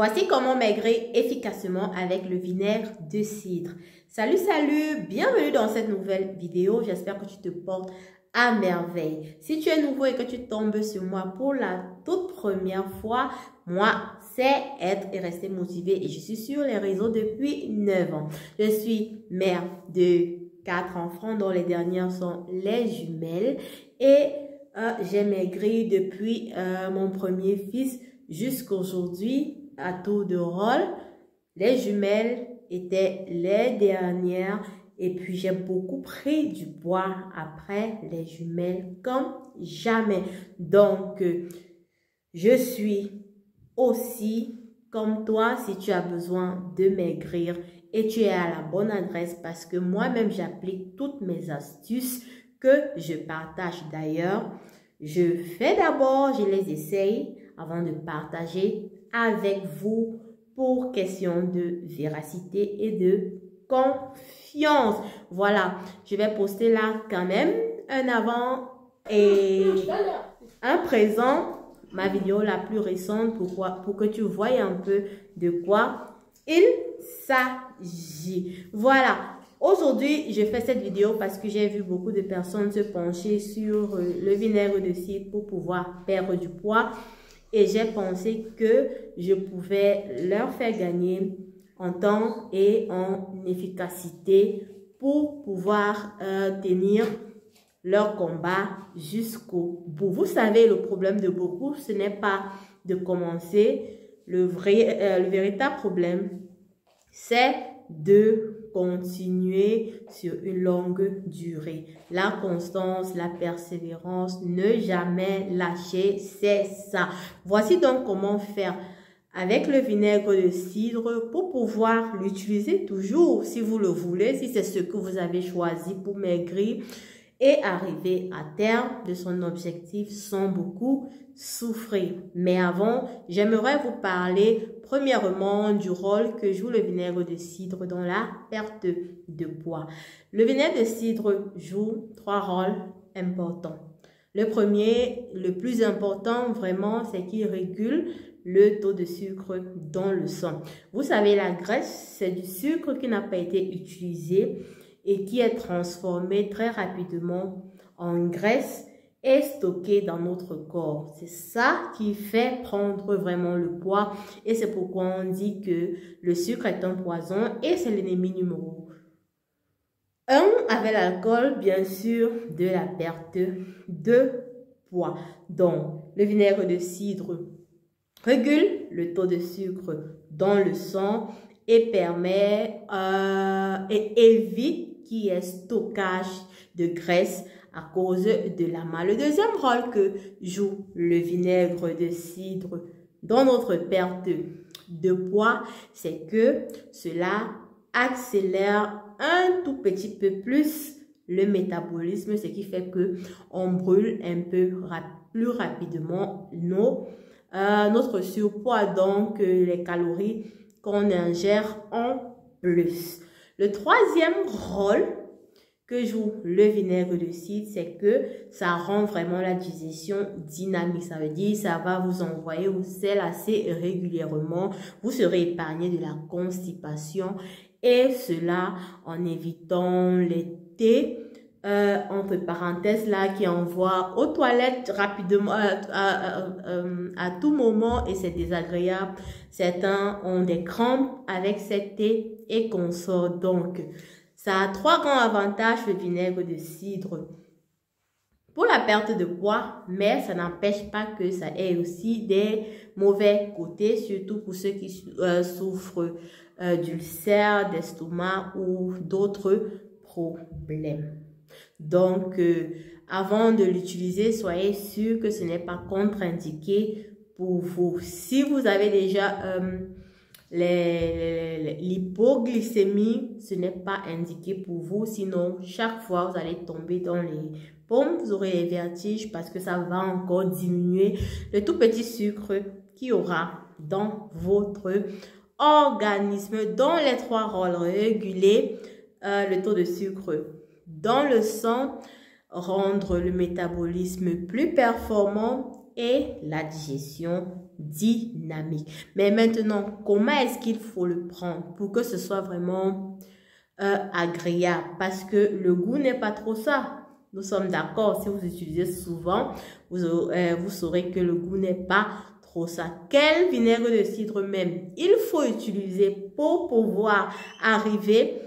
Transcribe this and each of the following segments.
Voici comment maigrir efficacement avec le vinaigre de cidre. Salut, salut, bienvenue dans cette nouvelle vidéo. J'espère que tu te portes à merveille. Si tu es nouveau et que tu tombes sur moi pour la toute première fois, moi, c'est être et rester motivé et je suis sur les réseaux depuis 9 ans. Je suis mère de 4 enfants dont les dernières sont les jumelles et j'ai maigri depuis mon premier fils jusqu'à aujourd'hui. À tour de rôle, les jumelles étaient les dernières et puis j'ai beaucoup pris du poids après les jumelles comme jamais. Donc, je suis aussi comme toi si tu as besoin de maigrir et tu es à la bonne adresse parce que moi-même j'applique toutes mes astuces que je partage. D'ailleurs, je fais d'abord, je les essaye avant de partager avec vous pour question de véracité et de confiance. Voilà, je vais poster là quand même un avant et un présent, ma vidéo la plus récente pour que tu vois un peu de quoi il s'agit. Voilà. Aujourd'hui, je fais cette vidéo parce que j'ai vu beaucoup de personnes se pencher sur le vinaigre de cidre pour pouvoir perdre du poids. Et j'ai pensé que je pouvais leur faire gagner en temps et en efficacité pour pouvoir tenir leur combat jusqu'au bout. Vous savez, le problème de beaucoup, ce n'est pas de commencer. Le véritable problème, c'est de continuer sur une longue durée. La constance, la persévérance, ne jamais lâcher, c'est ça. Voici donc comment faire avec le vinaigre de cidre pour pouvoir l'utiliser toujours si vous le voulez, si c'est ce que vous avez choisi pour maigrir et arriver à terme de son objectif sans beaucoup souffrir. Mais avant, j'aimerais vous parler premièrement du rôle que joue le vinaigre de cidre dans la perte de poids. Le vinaigre de cidre joue 3 rôles importants. Le premier, le plus important vraiment, c'est qu'il régule le taux de sucre dans le sang. Vous savez, la graisse, c'est du sucre qui n'a pas été utilisé et qui est transformé très rapidement en graisse et stocké dans notre corps. C'est ça qui fait prendre vraiment le poids et c'est pourquoi on dit que le sucre est un poison et c'est l'ennemi numéro 1 avec l'alcool, bien sûr, de la perte de poids. Donc, le vinaigre de cidre régule le taux de sucre dans le sang et permet et évite qu'il y ait stockage de graisse à cause de l'amas. Le deuxième rôle que joue le vinaigre de cidre dans notre perte de poids, c'est que cela accélère un tout petit peu plus le métabolisme, ce qui fait que on brûle un peu plus rapidement notre surpoids, donc les calories qu'on ingère en plus. Le troisième rôle que joue le vinaigre de cidre, c'est que ça rend vraiment la digestion dynamique. Ça veut dire ça va vous envoyer au sel assez régulièrement. Vous serez épargné de la constipation et cela en évitant les thés entre parenthèses là qui envoient aux toilettes rapidement à tout moment et c'est désagréable. Certains ont des crampes avec cette thé et consorts. Donc ça a 3 grands avantages, le vinaigre de cidre pour la perte de poids, mais ça n'empêche pas que ça ait aussi des mauvais côtés, surtout pour ceux qui souffrent d'ulcères, d'estomac ou d'autres problèmes. Donc, avant de l'utiliser, soyez sûr que ce n'est pas contre-indiqué pour vous. Si vous avez déjà l'hypoglycémie, ce n'est pas indiqué pour vous. Sinon, chaque fois, vous allez tomber dans les pommes. Vous aurez les vertiges parce que ça va encore diminuer le tout petit sucre qu'il y aura dans votre organisme. Dans les 3 rôles, réguler le taux de sucre dans le sang, rendre le métabolisme plus performant et la digestion dynamique. Mais maintenant, comment est-ce qu'il faut le prendre pour que ce soit vraiment agréable? Parce que le goût n'est pas trop ça. Nous sommes d'accord, si vous utilisez souvent, vous saurez que le goût n'est pas trop ça. Quel vinaigre de cidre même il faut utiliser pour pouvoir arriver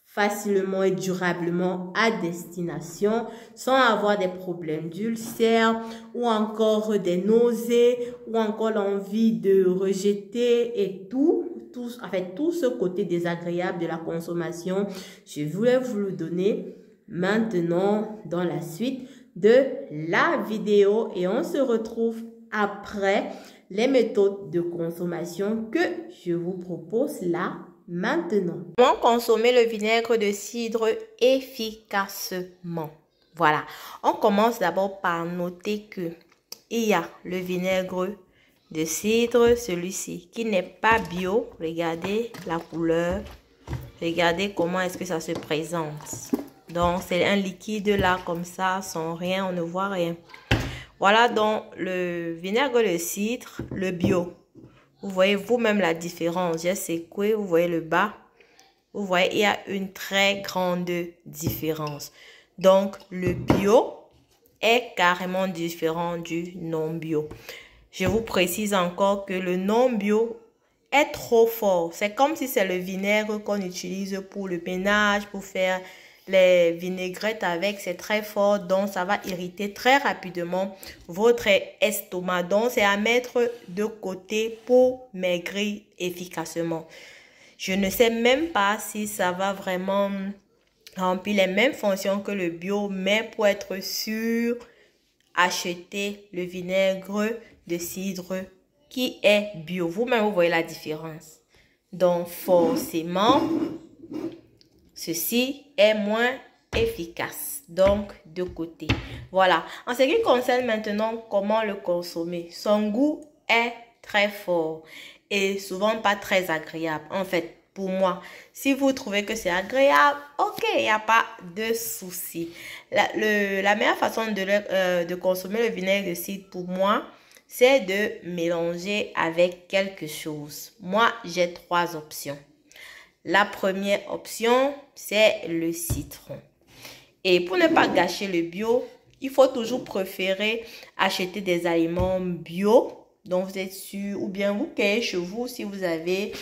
facilement et durablement à destination sans avoir des problèmes d'ulcère ou encore des nausées ou encore l'envie de rejeter et tout ce côté désagréable de la consommation. Je voulais vous le donner maintenant dans la suite de la vidéo et on se retrouve après les méthodes de consommation que je vous propose là maintenant. Comment consommer le vinaigre de cidre efficacement? Voilà, on commence d'abord par noter que il y a le vinaigre de cidre, celui-ci qui n'est pas bio. Regardez la couleur, regardez comment est-ce que ça se présente. Donc c'est un liquide là comme ça, sans rien, on ne voit rien. Voilà donc le vinaigre de cidre, le bio. Vous voyez vous-même la différence. J'ai secoué, vous voyez le bas. Vous voyez, il y a une très grande différence. Donc, le bio est carrément différent du non-bio. Je vous précise encore que le non-bio est trop fort. C'est comme si c'est le vinaigre qu'on utilise pour le ménage, pour faire les vinaigrettes avec. C'est très fort, donc ça va irriter très rapidement votre estomac. Donc, c'est à mettre de côté pour maigrir efficacement. Je ne sais même pas si ça va vraiment remplir les mêmes fonctions que le bio, mais pour être sûr, achetez le vinaigre de cidre qui est bio. Vous-même, vous voyez la différence. Donc, forcément, ceci est moins efficace. Donc, de côté. Voilà. En ce qui concerne maintenant comment le consommer, son goût est très fort et souvent pas très agréable. En fait, pour moi, si vous trouvez que c'est agréable, ok, il n'y a pas de souci. La meilleure façon de consommer le vinaigre de cidre pour moi, c'est de mélanger avec quelque chose. Moi, j'ai 3 options. La première option, c'est le citron. Et pour ne pas gâcher le bio, il faut toujours préférer acheter des aliments bio dont vous êtes sûr, ou bien vous cueillez chez vous si vous avez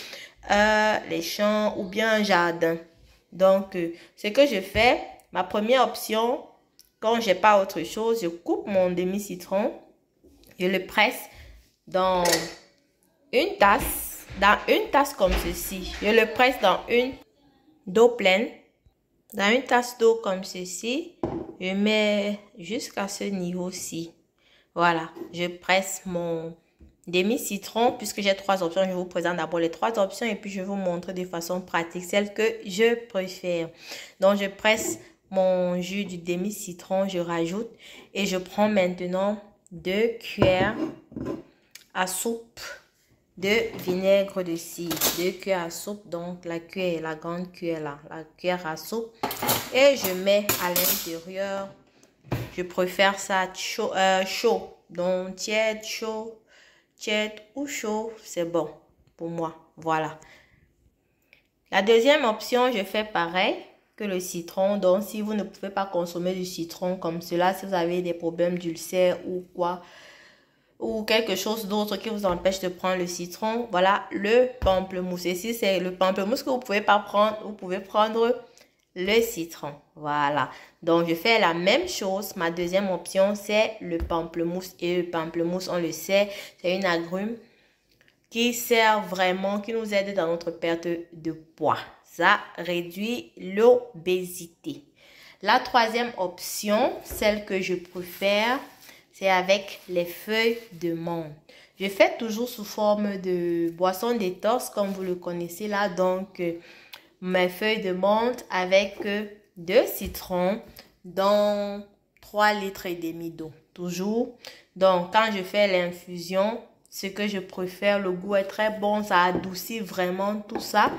les champs ou bien un jardin. Donc, ce que je fais, ma première option, quand j'ai pas autre chose, je coupe mon demi-citron, je le presse dans une tasse comme ceci. Je le presse dans une d'eau pleine. Dans une tasse d'eau comme ceci, je mets jusqu'à ce niveau-ci. Voilà, je presse mon demi-citron puisque j'ai 3 options. Je vous présente d'abord les 3 options et puis je vais vous montrer de façon pratique celle que je préfère. Donc, je presse mon jus du demi-citron, je rajoute et je prends maintenant 2 cuillères à soupe de vinaigre de cidre. 2 cuillères à soupe, donc la cuillère, la grande cuillère là, la cuillère à soupe. Et je mets à l'intérieur, je préfère ça chaud, donc tiède, chaud, tiède ou chaud, c'est bon pour moi. Voilà. La deuxième option, je fais pareil que le citron. Donc, si vous ne pouvez pas consommer du citron comme cela, si vous avez des problèmes d'ulcère ou quoi, ou quelque chose d'autre qui vous empêche de prendre le citron, voilà le pamplemousse. Et si c'est le pamplemousse que vous ne pouvez pas prendre, vous pouvez prendre le citron. Voilà. Donc, je fais la même chose. Ma deuxième option, c'est le pamplemousse. Et le pamplemousse, on le sait, c'est une agrume qui sert vraiment, qui nous aide dans notre perte de poids. Ça réduit l'obésité. La troisième option, celle que je préfère, c'est avec les feuilles de menthe. Je fais toujours sous forme de boisson détox, comme vous le connaissez là. Donc, mes feuilles de menthe avec 2 citrons dans 3,5 litres d'eau. Toujours. Donc, quand je fais l'infusion, ce que je préfère, le goût est très bon. Ça adoucit vraiment tout ça.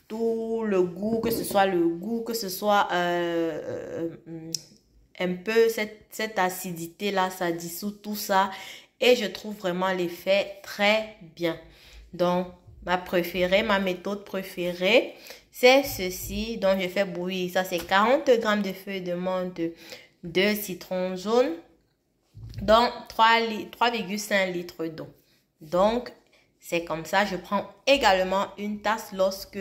Tout le goût, que ce soit le goût, que ce soit un peu cette acidité là, ça dissout tout ça et je trouve vraiment l'effet très bien. Donc, ma méthode préférée, c'est ceci. Donc, je fais bouillir. Ça, c'est 40 g de feuilles de menthe, 2 citrons jaunes, donc 3,5 litres d'eau. Donc, c'est comme ça. Je prends également une tasse lorsque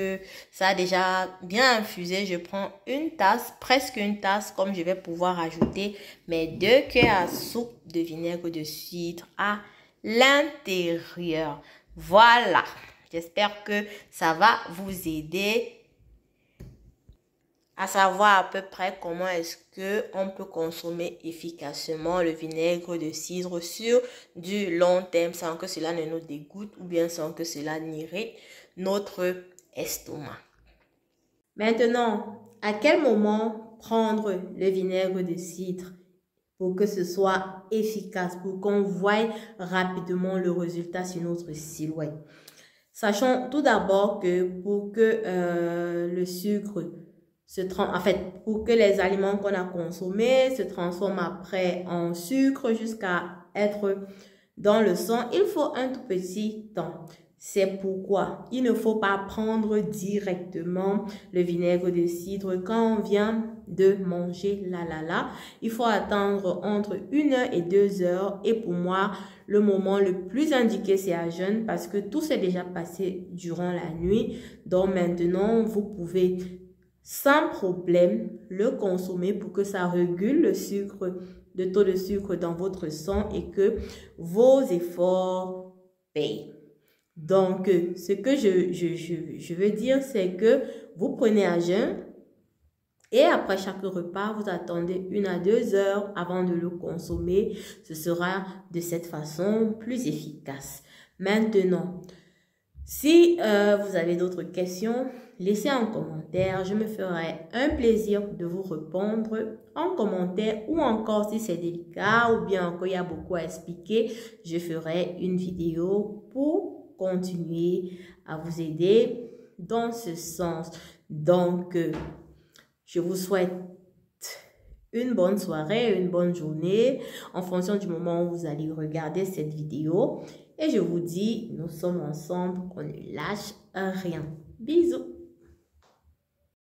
ça a déjà bien infusé. Je prends une tasse, presque une tasse, comme je vais pouvoir ajouter mes 2 cuillères à soupe de vinaigre de cidre à l'intérieur. Voilà. J'espère que ça va vous aider à savoir à peu près comment est-ce que on peut consommer efficacement le vinaigre de cidre sur du long terme sans que cela ne nous dégoûte ou bien sans que cela n'irrite notre estomac. Maintenant, à quel moment prendre le vinaigre de cidre pour que ce soit efficace, pour qu'on voie rapidement le résultat sur notre silhouette? Sachons tout d'abord que pour que le sucre pour que les aliments qu'on a consommés se transforment après en sucre jusqu'à être dans le sang, il faut un tout petit temps. C'est pourquoi il ne faut pas prendre directement le vinaigre de cidre quand on vient de manger Il faut attendre entre 1 heure et 2 heures. Et pour moi, le moment le plus indiqué, c'est à jeûne parce que tout s'est déjà passé durant la nuit. Donc maintenant, vous pouvez sans problème le consommer pour que ça régule le taux de sucre dans votre sang et que vos efforts payent. Donc, ce que je veux dire, c'est que vous prenez à jeun et après chaque repas, vous attendez 1 à 2 heures avant de le consommer. Ce sera de cette façon plus efficace. Maintenant, si vous avez d'autres questions, laissez en commentaire. Je me ferai un plaisir de vous répondre en commentaire ou encore si c'est délicat ou bien encore il y a beaucoup à expliquer, je ferai une vidéo pour continuer à vous aider dans ce sens. Donc, je vous souhaite une bonne soirée, une bonne journée en fonction du moment où vous allez regarder cette vidéo. Et je vous dis, nous sommes ensemble, on ne lâche rien. Bisous.